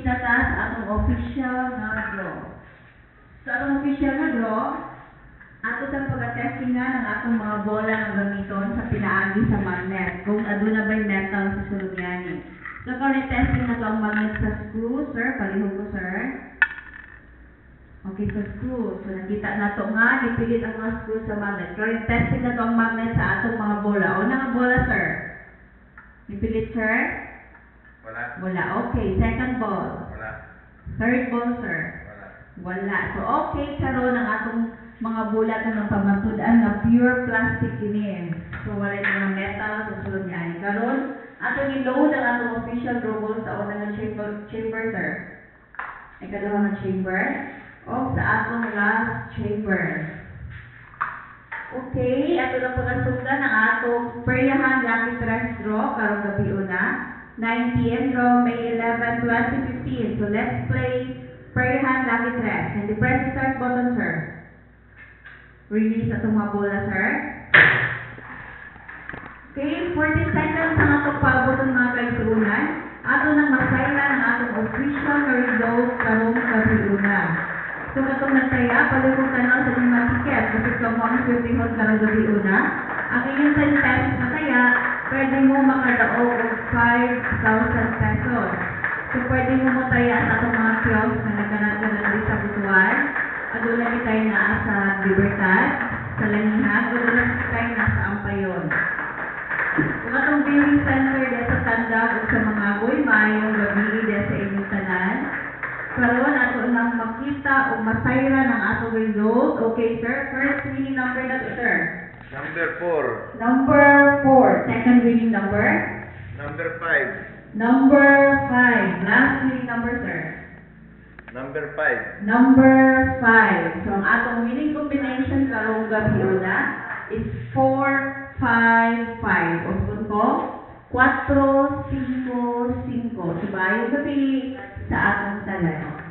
kita ta sa atong official na draw. Sa atong official na draw, ato sa pag-testingan ang atong mga bola ng gamiton sa pinaagi sa magnet. Kung aduna ba'y metal sa sulungyani. So, current testing na ito ang magnet sa screw, sir. Palihog ko, sir. Okay, sa screw. So, nakita na ito nga. Ipilit ang mga screw sa magnet. Current testing na ito ang magnet sa atong mga bola. O na nga bola, sir? Ipilit, sir? Wala. Wala. Okay. Second ball. Wala. Third ball, sir? Wala. Wala. So, okay. Karoon ang atong mga bulat ng pamatudan na pure plastic ini. So, wala yung mga metal sa sulod niya. Karoon, atong i-load ang atong official robot sa unang chamber, sir. Ay kadawang chamber. O sa atong last chamber. Okay, ato na pagkasundan ang atong peryahan lucky trash draw karong gabi una. 9 p.m. draw, May 11, 2015. So, let's play peryahan lucky trash. And press the start button, sir. Release atong mga bola, sir. Okay, 40 seconds ang atong pabuton mga kaisunan. Ato nang masayla ng atong official na result karong gabi-una. So, katong nagtaya, palukong tanaw sa inyong mga ticket kasi kung mga swifting karong gabi-una, ang inyong 10 pesos na taya, pwede mo makadaog og 5,000 pesos. So, pwede mo mataya sa atong mga kiosk na nagkanag-kanag sa Butuan. Adula kitay na sa Libertad, sa Lanihan, adula kitay na sa Ampayon. Kung atong viewing center dito sa Tandag o sa mga agoy, mayong gabi dito sa inyong tanan. Karoon ato nang makita o masayra ng atong result. Okay, sir. First winning number na to, sir. Number 4. Number 4. Second winning number. Number 5. Number 5. Last winning number, sir. Number 5. Number 5. So, ang atong winning combination karong gabi una is 4, 5, 5. O sagot ko, 4, 5, 5. Subayo gabi sa atong tanan.